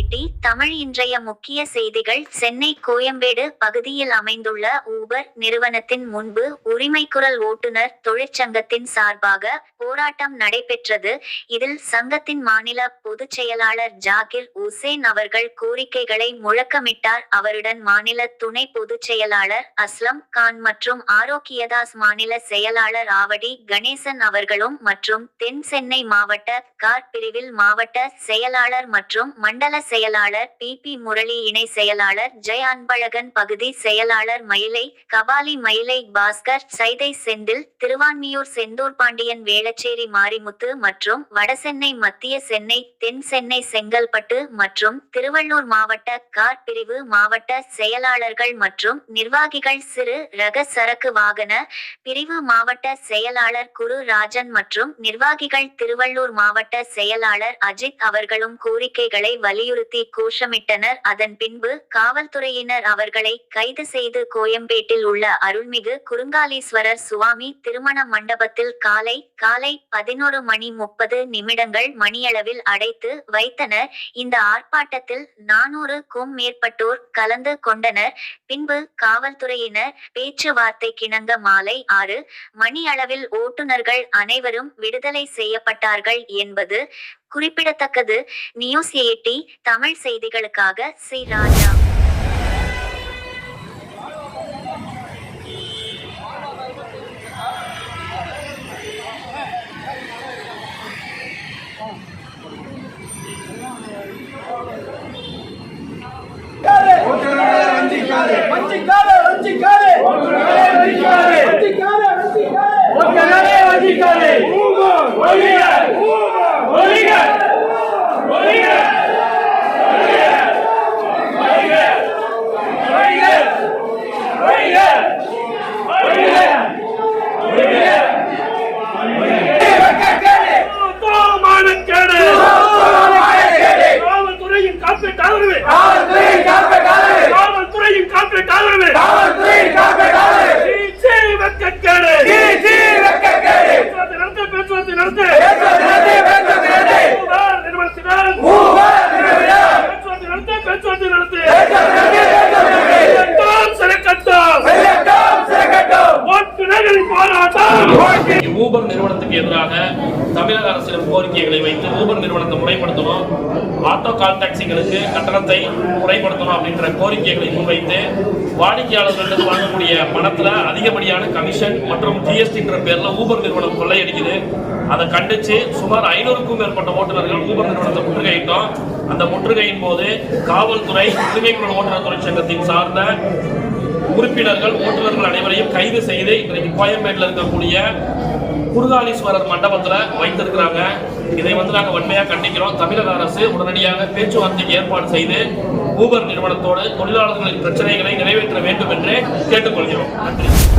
எட்டி தமிழ் இன்றைய முக்கிய செய்திகள். சென்னை கோயம்பேடு பகுதியில் அமைந்துள்ள ஊபர் நிறுவனத்தின் முன்பு உரிமைக்குரல் ஓட்டுநர் தொழிற்சங்கத்தின் சார்பாக போராட்டம் நடைபெற்றது. இதில் சங்கத்தின் மாநில பொதுச் செயலாளர் ஜாகிர் உசேன் அவர்கள் கோரிக்கைகளை முழக்கமிட்டார். அவருடன் மாநில துணை பொதுச் செயலாளர் அஸ்லம் கான் மற்றும் ஆரோக்கியதாஸ் மாநில செயலாளர் ஆவடி கணேசன் அவர்களும் மற்றும் தென் சென்னை மாவட்ட கார் பிரிவில் மாவட்ட செயலாளர் மற்றும் மண்டல செயலாளர் பி முரளி, இணை செயலாளர் ஜெய் அன்பழகன், பகுதி செயலாளர் மயிலை கபாலி, மயிலை பாஸ்கர், சைதை செந்தில், திருவான்மியூர் செந்தூர் பாண்டியன், வேளச்சேரி மாரிமுத்து மற்றும் வடசென்னை, மத்திய சென்னை, தென் சென்னை, செங்கல்பட்டு மற்றும் திருவள்ளூர் மாவட்ட கார் பிரிவு மாவட்ட செயலாளர்கள் மற்றும் நிர்வாகிகள், சிறு ரக சரக்கு வாகன பிரிவு மாவட்ட செயலாளர் குரு ராஜன் மற்றும் நிர்வாகிகள், திருவள்ளூர் மாவட்ட செயலாளர் அஜித் அவர்களும் கோரிக்கைகளை வலியுறுத்தி கோஷமிட்டனர். அதன் பின்பு காவல்துறையினர் அவர்களை கைது செய்து கோயம்பேட்டில் உள்ள அருள்மிகு குறுங்காலீஸ்வரர் சுவாமி திருமண மண்டபத்தில் காலை 11:30 மணியளவில் அடைத்து வைத்தனர். இந்த ஆர்ப்பாட்டத்தில் 400க்கும் மேற்பட்டோர் கலந்து கொண்டனர். பின்பு காவல்துறையினர் பேச்சுவார்த்தைக்கிணங்க மாலை 6 மணி அளவில் ஓட்டுநர்கள் அனைவரும் விடுதலை செய்யப்பட்டார்கள் என்பது குறிப்பிடத்தக்கது. நியூஸ் 8 தமிழ் செய்திகளுக்காக சி. ராஜா. ஊபர் நிறுவனத்துக்கு எதிராக தமிழக அரசிடம் கோரிக்கைகளை வைத்து ஊபர் நிறுவனத்தை முறைப்படுத்தணும், ஆட்டோ கால் டாக்ஸிகளுக்கு கட்டணத்தை முறைப்படுத்தணும் அப்படின்ற கோரிக்கைகளை முன்வைத்து வாடிக்கையாளர்களிடம் வாங்கக்கூடிய பணத்துல அதிகப்படியான கமிஷன் மற்றும் ஜிஎஸ்டின்ற பேர்ல ஊபர் நிறுவனம் கொள்ளையடிக்குது. அதை கண்டிச்சு சுமார் 500க்கும் மேற்பட்ட ஓட்டுநர்கள் ஊபர் நிறுவனத்தை முற்றுகையிட்டோம். அந்த முற்றுகையின் போது காவல்துறை உரிமைக்குரல் ஓட்டுநர் தொழிற்சங்கத்தின் சார்ந்த உறுப்பினர்கள் ஓட்டுநர்கள் அனைவரையும் கைது செய்து இன்றைக்கு கோயம்பேட்டில் இருக்கக்கூடிய குறுங்காலீஸ்வரர் மண்டபத்துல வைத்திருக்கிறாங்க. இதை நாங்கள் வன்மையா கண்டிக்கிறோம். தமிழக அரசு உடனடியாக பேச்சுவார்த்தைக்கு ஏற்பாடு செய்து ஊபர் நிறுவனத்தோடு தொழிலாளர்களின் பிரச்சனைகளை நிறைவேற்ற வேண்டும் என்று கேட்டுக்கொள்கிறோம். நன்றி.